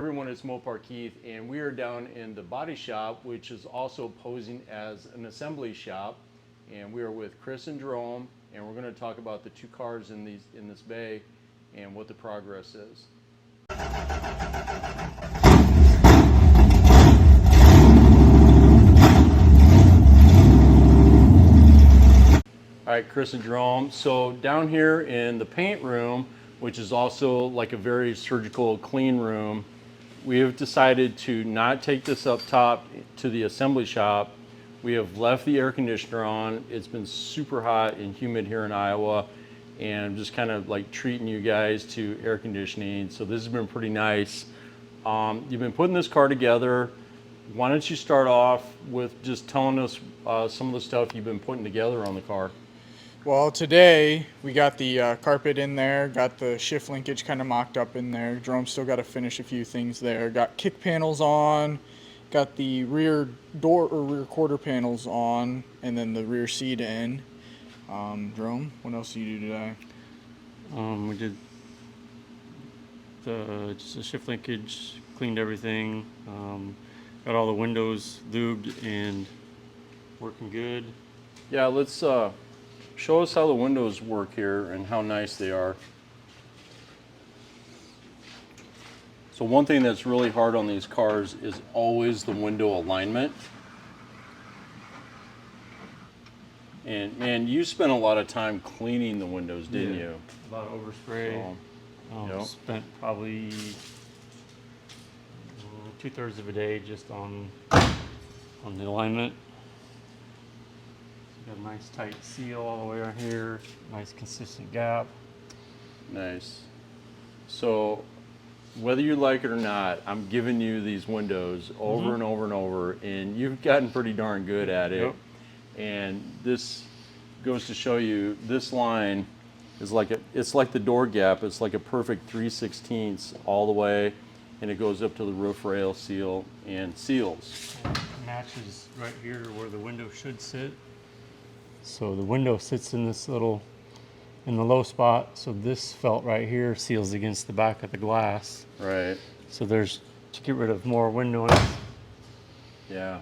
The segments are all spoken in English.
Everyone, it's Mopar Keith, and we are down in the body shop, which is also posing as an assembly shop. And we are with Chris and Jerome, and we're going to talk about the two cars in this bay and what the progress is. All right, Chris and Jerome. So down here in the paint room, which is also like a very surgical clean room, we have decided to not take this up top to the assembly shop. We have left the air conditioner on. It's been super hot and humid here in Iowa, and I'm just kind of like treating you guys to air conditioning. So this has been pretty nice. You've been putting this car together. Why don't you start off with just telling us some of the stuff you've been putting together on the car? Well, today we got the carpet in there, got the shift linkage kind of mocked up in there. Jerome still got to finish a few things there. Got kick panels on, got the rear door or rear quarter panels on, and then the rear seat in. Jerome, what else did you do today? We did just the shift linkage, cleaned everything, got all the windows lubed and working good. Yeah, let's show us how the windows work here and how nice they are. So one thing that's really hard on these cars is always the window alignment. And man, you spent a lot of time cleaning the windows, didn't you? A lot of overspray. Yep. Spent probably 2/3 of a day just on the alignment. Got a nice tight seal all the way around here. Nice consistent gap. Nice. So whether you like it or not, I'm giving you these windows over and over and over, and you've gotten pretty darn good at it. Yep. And this goes to show you this line is like it's like the door gap. It's like a perfect 3/16 all the way, and it goes up to the roof rail seal and seals. It matches right here where the window should sit. So the window sits in this in the low spot. So this felt right here seals against the back of the glass. Right. So there's to get rid of more window noise. Yeah.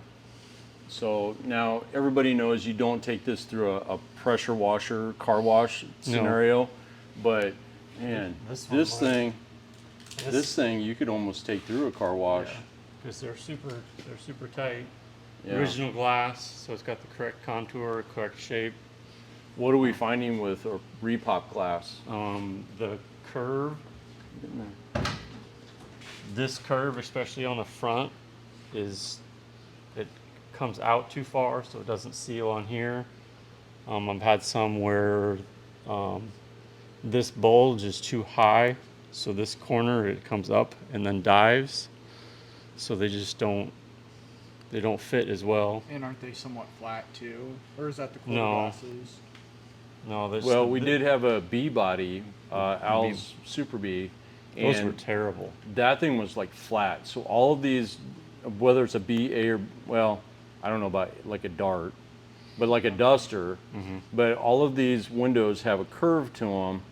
So now everybody knows you don't take this through a pressure washer, car wash scenario, but man, this thing you could almost take through a car wash. Because they're super tight. Yeah. Original glass, so it's got the correct contour, correct shape. What are we finding with a repop glass? The curve, this curve, especially on the front, it comes out too far, so it doesn't seal on here. I've had some where this bulge is too high, so this corner it comes up and then dives, so they just don't fit as well. And aren't they somewhat flat too? Or is that the quarter No. glasses? No, Well, we did have a B body, Al's Super B. Those and were terrible. that thing was like flat. So all of these, whether it's a B, A, or, well, I don't know about like a dart, but like a duster, but all of these windows have a curve to them,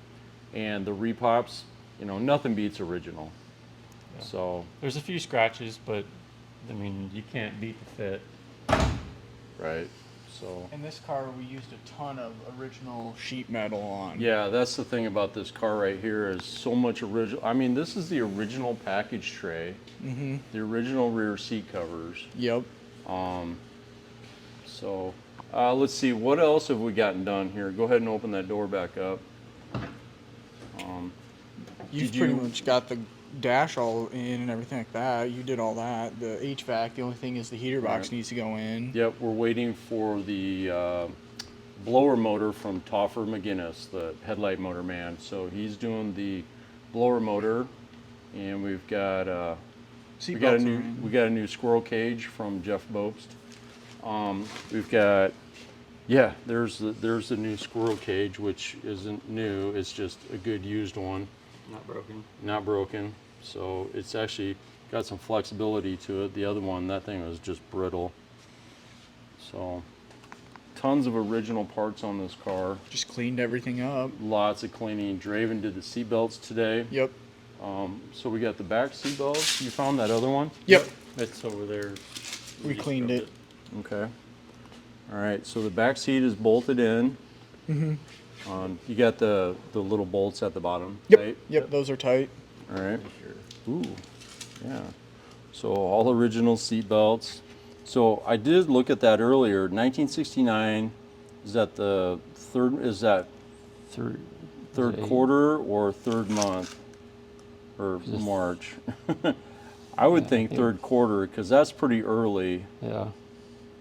and the repops, nothing beats original. Yeah. So, There's a few scratches, but I mean, you can't beat the fit. right. So, In this car, we used a ton of original sheet metal on. yeah, that's the thing about this car right here is so much original. I mean, this is the original package tray, the original rear seat covers. Yep. So, let's see, what else have we gotten done here? Go ahead and open that door back up. You've Did pretty you- much got the dash all in and everything like that. You did all that. The HVAC, the only thing is the heater box needs to go in. Yep, we're waiting for the blower motor from Toffer McGinnis, the headlight motor man. So he's doing the blower motor, and we got a new squirrel cage from Jeff Bobst. We've got there's the new squirrel cage, which isn't new. It's just a good used one, not broken. So it's actually got some flexibility to it. The other one, that thing was just brittle. So tons of original parts on this car. Just cleaned everything up. Lots of cleaning. Draven did the seatbelts today. Yep. So we got the back seat belts. You found that other one? Yep. It's over there. We just cleaned scrubbed it. Okay. All right. So the back seat is bolted in. You got the little bolts at the bottom. Yep. Right? Yep. Those are tight. All right. Sure. Ooh. Yeah. So all original seat belts. So I did look at that earlier. 1969. Is that the third? Is that Third third quarter or third month or March? I would think yeah. third quarter because that's pretty early Yeah.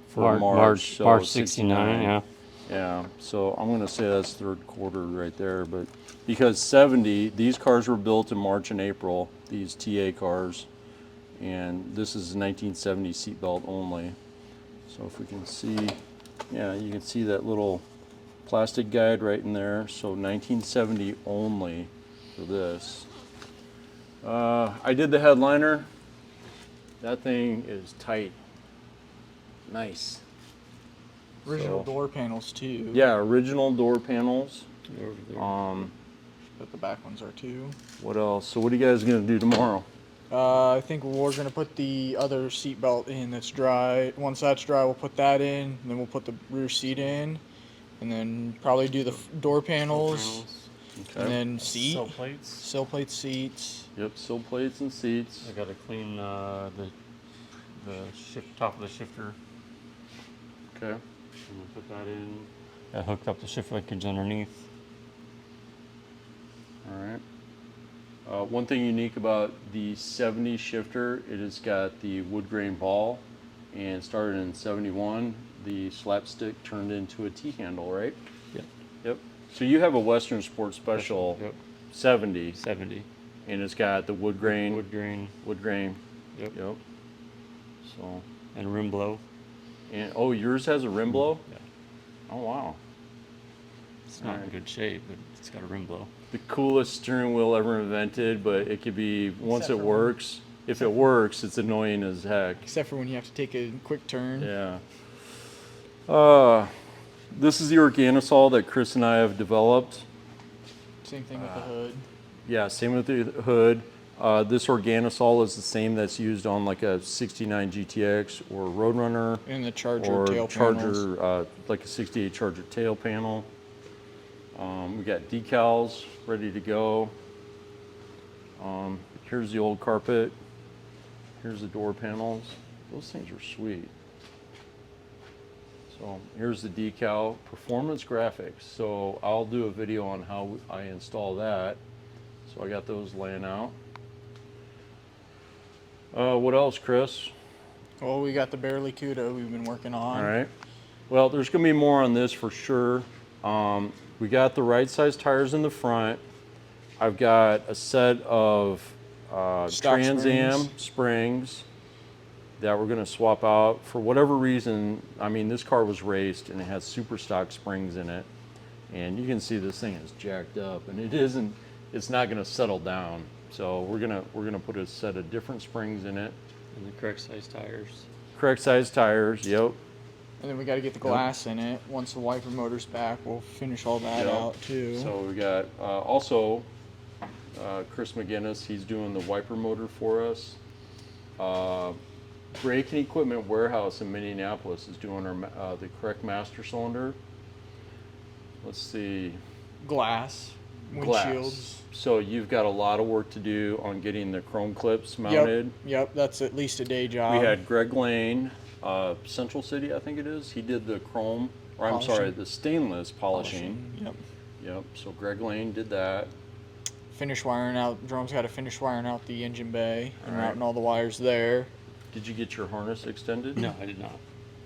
for March. So March 69. Yeah. Yeah. So I'm going to say that's third quarter right there. But because 70, these cars were built in March and April, these TA cars. And this is 1970 seatbelt only. So if we can see, yeah, you can see that little plastic guide right in there. So 1970 only for this. I did the headliner. That thing is tight. Nice. Original So- door panels too. Yeah, original door panels. Over there. But the back ones are too. What else? So what are you guys gonna do tomorrow? I think we're gonna put the other seat belt in that's dry. Once that's dry, we'll put that in. And then we'll put the rear seat in, and then probably do the door panels, and then Sill plates. sill plate seats. Yep, sill plates and seats. I gotta clean the top of the shifter. Okay. And then put that in. I hooked up the shift linkage underneath. All right. One thing unique about the 70 shifter, it has got the wood grain ball, and started in 71. The slapstick turned into a T-handle, right? Yep. Yep. So you have a Western Sport Special Yep. 70, 70. and it's got the wood grain. Wood grain. Wood grain. Yep. Yep. So, And rim blow. and oh, yours has a rim blow? Yeah. Oh wow. It's not in Alright. good shape, but it's got a rim blow. The coolest steering wheel ever invented, but it could be once Except it for when- works. If it works, it's annoying as heck. Except for when you have to take a quick turn. Yeah. This is the Organisol that Chris and I have developed. Same thing with the hood. Yeah, same with the hood. This Organisol is the same that's used on like a 69 GTX or Roadrunner And the Charger or tail Charger, panels. like a 68 Charger tail panel. We got decals ready to go. Here's the old carpet. Here's the door panels. Those things are sweet. So here's the decal, performance graphics. So I'll do a video on how I install that. So I got those laying out. What else, Chris? Well, we got the Barracuda we've been working on. All right. Well, there's going to be more on this for sure. We got the right size tires in the front. I've got a set of Stock Trans Am springs that we're going to swap out for whatever reason. I mean, this car was raced and it has super stock springs in it, and you can see this thing is jacked up, and it isn't. It's not going to settle down. So we're gonna put a set of different springs in it. And the correct size tires. Correct size tires. Yep. And then we got to get the glass in it. Once the wiper motor's back, we'll finish all that Yep. out too. So we got also Chris McGinnis. He's doing the wiper motor for us. Brake and Equipment Warehouse in Minneapolis is doing our the correct master cylinder. Let's see. Glass, Glass. windshields. So you've got a lot of work to do on getting the chrome clips mounted. Yep, that's at least a day job. We had Greg Lane, Central City, I think it is. He did the chrome, or I'm sorry, Polishing. the stainless polishing. Yep. Yep. So Greg Lane did that. Finish wiring out. Jerome's got to finish wiring out the engine bay and Alright. routing all the wires there. Did you get your harness extended? No, I did not.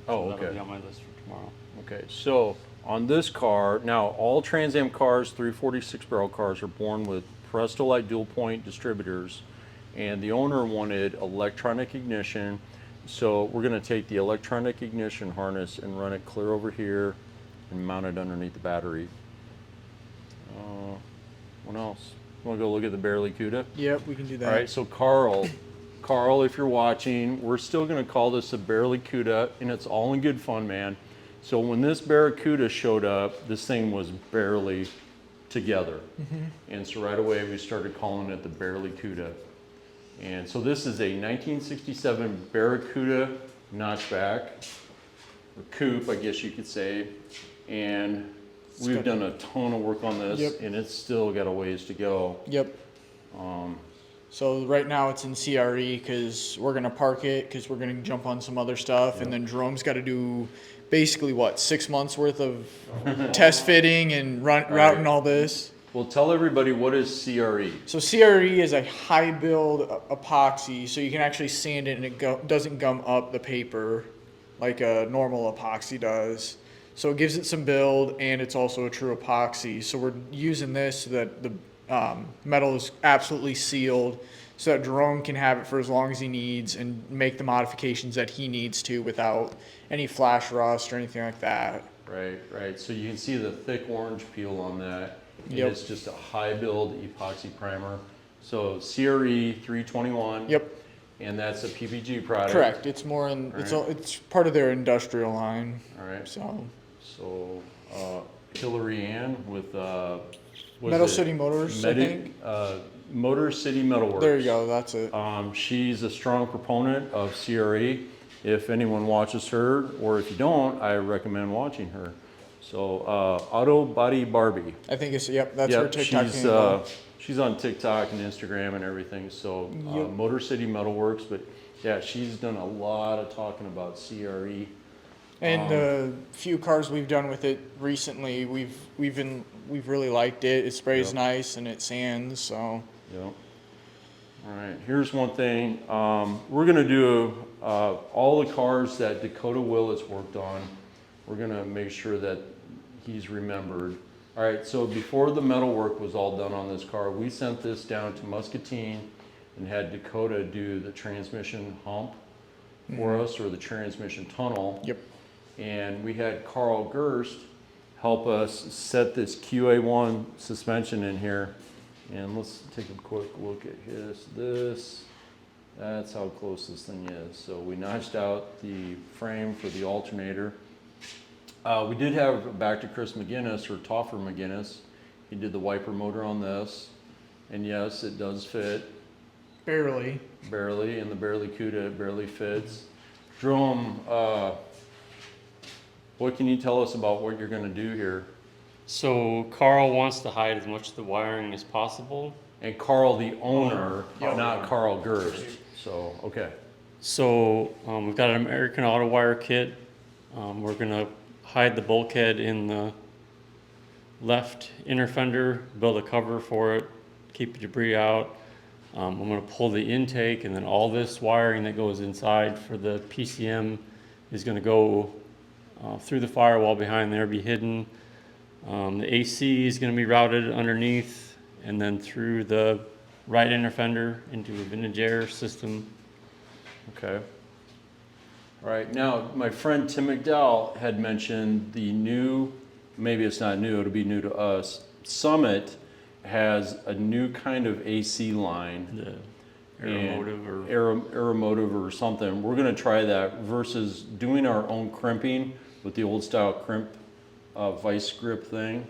Oh, That'll okay. be on my list for tomorrow. Okay, so on this car, now all Trans Am cars, 346 barrel cars, are born with Prestolite dual point distributors, and the owner wanted electronic ignition, so we're going to take the electronic ignition harness and run it clear over here and mount it underneath the battery. What else? Want to go look at the Barracuda? Yep, we can do that. All right, so Carl, if you're watching, we're still going to call this a Barracuda, and it's all in good fun, man. So when this Barracuda showed up, this thing was barely together. And so right away we started calling it the Barracuda. And so this is a 1967 Barracuda notchback, or coupe, I guess you could say. And we've done a ton of work on this, Yep. and it's still got a ways to go. Yep. So right now it's in CRE because we're gonna park it because we're gonna jump on some other stuff, and then Jerome's got to do basically what 6 months worth of test fitting and routing all this. Well, tell everybody, what is CRE? So CRE is a high build epoxy, so you can actually sand it and it doesn't gum up the paper like a normal epoxy does. So it gives it some build, and it's also a true epoxy. So we're using this so that the metal is absolutely sealed, so that Jerome can have it for as long as he needs and make the modifications that he needs to without any flash rust or anything like that. Right. So you can see the thick orange peel on that. And Yep. it's just a high build epoxy primer. So CRE 321. Yep. And that's a PPG product. Correct. It's more in it's part of their industrial line. All right. So Hillary Ann with what Metal is it? City Motors, I think. Motor City Metalworks. There you go. That's it. She's a strong proponent of CRE. If anyone watches her, or if you don't, I recommend watching her. So Auto Body Barbie. I think it's that's her TikTok she's handle. she's on TikTok and Instagram and everything. So Motor City Metalworks, but yeah, she's done a lot of talking about CRE. And the few cars we've done with it recently, we've really liked it. It sprays nice and it sands. So. Yep. All right. Here's one thing. We're gonna do all the cars that Dakota Willits worked on. We're gonna make sure that he's remembered. All right. So before the metal work was all done on this car, we sent this down to Muscatine and had Dakota do the transmission hump for us, or the transmission tunnel. Yep. And we had Carl Gerst help us set this QA1 suspension in here. And let's take a quick look at this. That's how close this thing is. So we notched out the frame for the alternator. We did have back to Chris McGinnis, or Toffer McGinnis. He did the wiper motor on this. And yes, it does fit. Barely. In the Barracuda, it barely fits. Jerome, what can you tell us about what you're going to do here? So Carl wants to hide as much of the wiring as possible. And Carl, the owner, not Carl Gerst. So, okay. So we've got an American Auto Wire kit. We're going to hide the bulkhead in the left inner fender, build a cover for it, keep the debris out. I'm going to pull the intake, and then all this wiring that goes inside for the PCM is going to go through the firewall behind there, be hidden. The AC is going to be routed underneath and then through the right inner fender into a vintage air system. Okay. All right. Now, my friend Tim McDowell had mentioned the new, maybe it's not new, it'll be new to us, Summit has a new kind of AC line. The Automotive or Automotive or something. We're going to try that versus doing our own crimping with the old style crimp vice grip thing.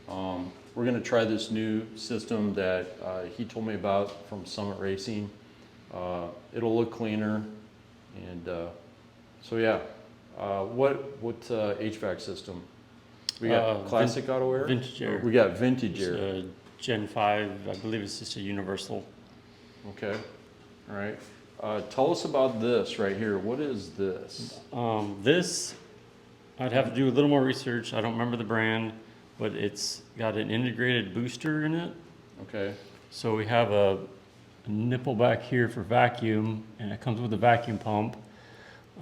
We're going to try this new system that he told me about from Summit Racing. It'll look cleaner, and so yeah. What HVAC system? We got classic auto air. Vintage air. We got vintage It's air. a Gen 5, I believe it's just a universal. Okay. All right. Tell us about this right here. What is this? This, I'd have to do a little more research. I don't remember the brand, but it's got an integrated booster in it. Okay. So we have a nipple back here for vacuum, and it comes with a vacuum pump.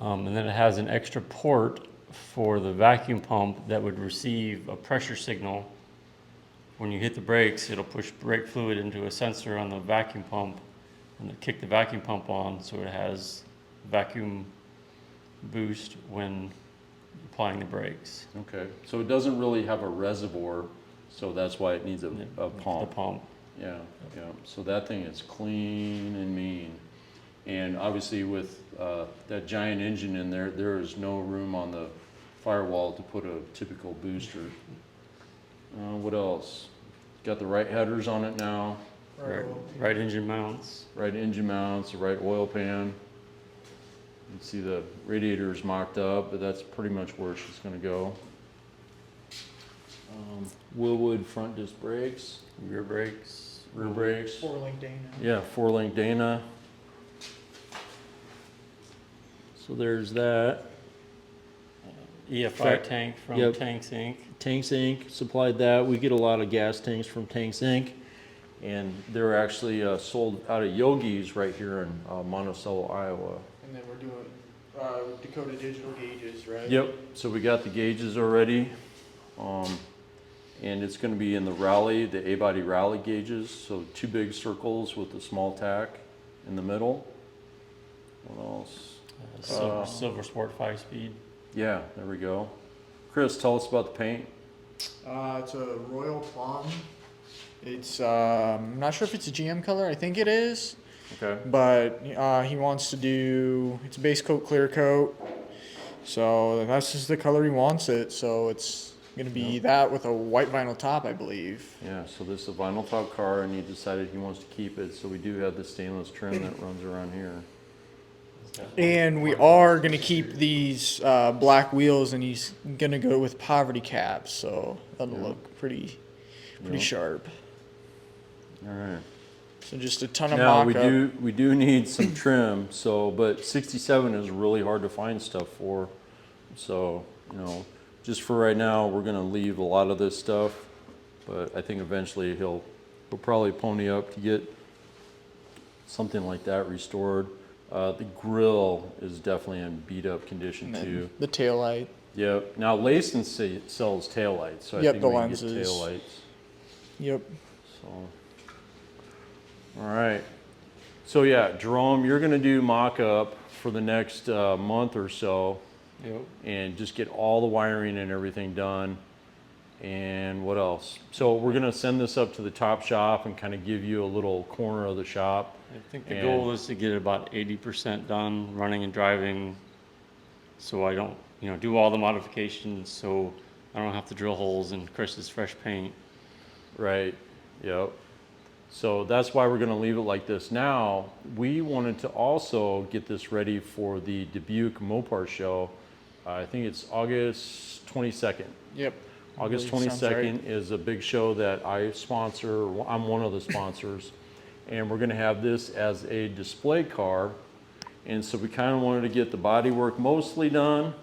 And then it has an extra port for the vacuum pump that would receive a pressure signal. When you hit the brakes, it'll push brake fluid into a sensor on the vacuum pump and then kick the vacuum pump on, so it has vacuum boost when applying the brakes. Okay. So it doesn't really have a reservoir, so that's why it needs a pump. The pump. Yeah, yeah. So that thing is clean and mean. And obviously with that giant engine in there, there is no room on the firewall to put a typical booster. What else? got the right headers on it now, Right engine mounts. right engine mounts, the right oil pan. You can see the radiator is mocked up, but that's pretty much where she's going to go. Willwood front disc brakes, Rear brakes. rear brakes. 4-link Dana. Yeah, 4-link Dana. So there's that. EFI tank from Yep. Tanks Inc. Tanks Inc. supplied that. We get a lot of gas tanks from Tanks Inc. And they're actually sold out of Yogi's right here in Monticello, Iowa. And then we're doing Dakota digital gauges, right? Yep, so we got the gauges already. And it's going to be in the rally, the A-body rally gauges. So 2 big circles with a small tack in the middle. What else? Silver Sport 5-speed. Yeah, there we go. Chris, tell us about the paint. It's a royal plum. It's I'm not sure if it's a GM color. I think it is, Okay. but he wants to do it's a base coat, clear coat. So that's just the color he wants it. So it's gonna be that with a white vinyl top, I believe. Yeah, so this is a vinyl top car, and he decided he wants to keep it. So we do have the stainless trim that runs around here. And we are gonna keep these black wheels, and he's gonna go with poverty caps. So that'll look pretty sharp. All right. So just a ton of Now mock-up. we do need some trim. So, but 67 is really hard to find stuff for. So, just for right now, we're gonna leave a lot of this stuff. But I think eventually he'll probably pony up to get something like that restored. The grill is definitely in beat up condition too. The tail light. Yep. Now Layson sells taillights, so I Yep, think the we can lenses. get taillights. Yep. So, all right. So yeah, Jerome, you're gonna do mock-up for the next month or so, Yep. and just get all the wiring and everything done. And what else? So we're gonna send this up to the top shop and kind of give you a little corner of the shop. I think the goal is to get about 80% done running and driving, so I don't, do all the modifications, so I don't have to drill holes in Chris's fresh paint. Right. Yep. So that's why we're going to leave it like this. Now, we wanted to also get this ready for the Dubuque Mopar show. I think it's August 22nd. Yep. August I believe sounds 22nd right. is a big show that I sponsor. I'm one of the sponsors. And we're going to have this as a display car. And so we kind of wanted to get the body work mostly done,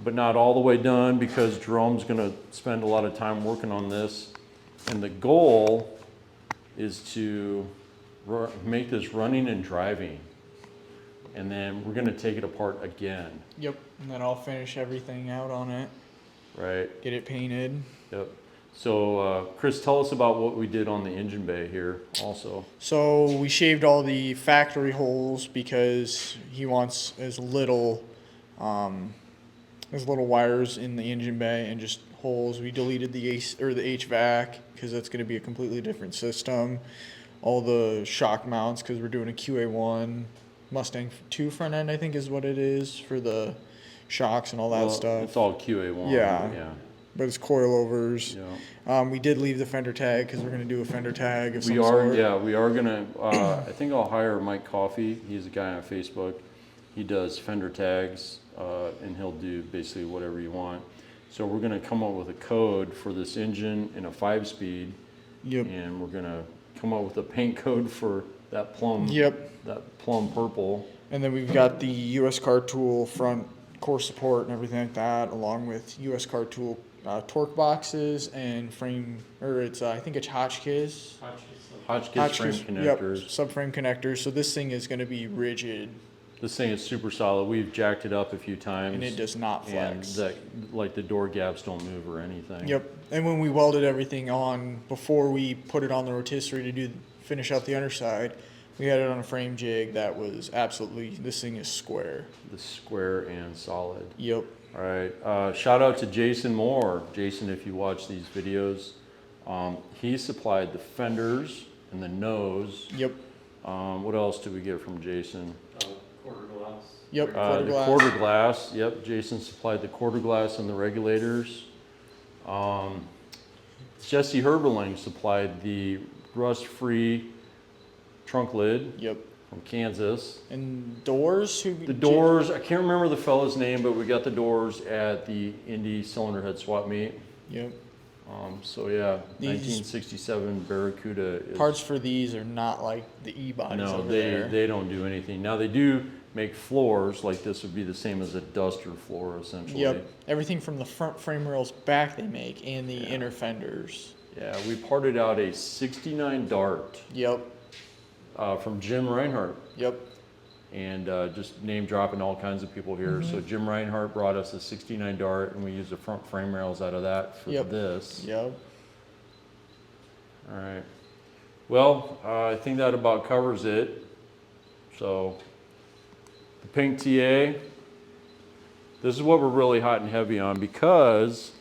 but not all the way done, because Jerome's going to spend a lot of time working on this. And the goal is to make this running and driving. And then we're going to take it apart again. Yep. And then I'll finish everything out on it. Right? Get it painted. Yep. So, Chris, tell us about what we did on the engine bay here also. So we shaved all the factory holes because he wants as little wires in the engine bay and just holes. We deleted the HVAC because that's going to be a completely different system. All the shock mounts because we're doing a QA1 Mustang 2 front end, I think is what it is for the shocks and all that stuff. It's all QA1. Yeah. Yeah. But it's coilovers. Yeah. We did leave the fender tag because we're going to do a fender tag of some We are, sort. yeah, we are gonna, I think I'll hire Mike Coffey. He's a guy on Facebook. He does fender tags, and he'll do basically whatever you want. So we're gonna come up with a code for this engine in a 5-speed. Yep. And we're gonna come up with a paint code for that plum. Yep. That plum purple. And then we've got the US Car Tool front core support and everything like that, along with US Car Tool torque boxes and frame, or it's I think it's Hotchkiss. Hotchkiss frame connectors. Yep, subframe connectors. So this thing is going to be rigid. This thing is super solid. We've jacked it up a few times. And it does not flex. And like the door gaps don't move or anything. Yep. And when we welded everything on, before we put it on the rotisserie to finish out the underside, we had it on a frame jig that was absolutely, this thing is square. The square and solid. Yep. All right. Shout out to Jason Moore. Jason, if you watch these videos, he supplied the fenders and the nose. Yep. What else did we get from Jason? Quarter glass. Yep. Quarter The glass. quarter glass. Yep. Jason supplied the quarter glass and the regulators. Jesse Herberling supplied the rust-free trunk lid Yep. from Kansas. And doors? The doors, I can't remember the fellow's name, but we got the doors at the Indy Cylinder Head swap meet. Yep. So yeah, These 1967 Barracuda. Parts for these are not like the E-bodies No, over there. they don't do anything. Now they do make floors, like this would be the same as a duster floor essentially. Yep. Everything from the front frame rails back they make, and the inner fenders. Yeah, we parted out a 69 Dart Yep. from Jim Reinhardt. Yep. And just name dropping all kinds of people here. So Jim Reinhardt brought us a 69 Dart, and we used the front frame rails out of that for this. Yep. All right. Well, I think that about covers it. So the pink TA, this is what we're really hot and heavy on, because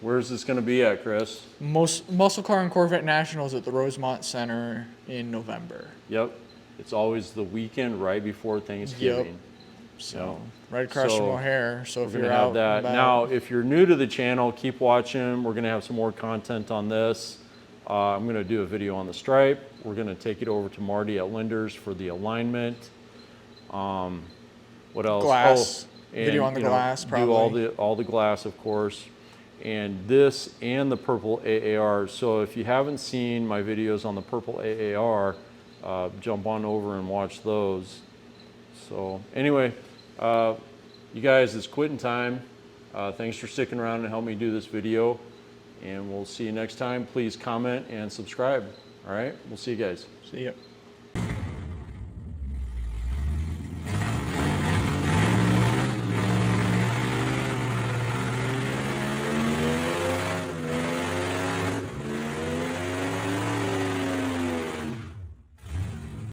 where's this going to be at, Chris? Muscle Car and Corvette Nationals at the Rosemont Center in November. Yep. It's always the weekend right before Thanksgiving. So right across from O'Hare. So if We're you're gonna have out that. and about- Now, if you're new to the channel, keep watching. We're gonna have some more content on this. I'm gonna do a video on the stripe. We're gonna take it over to Marty at Linder's for the alignment. What else? Glass. And, Video on the glass, do probably. all the glass, of course. And this and the purple AAR. So if you haven't seen my videos on the purple AAR, jump on over and watch those. So anyway, you guys, it's quitting time. Thanks for sticking around and helping me do this video. And we'll see you next time. Please comment and subscribe. All right, we'll see you guys. See ya.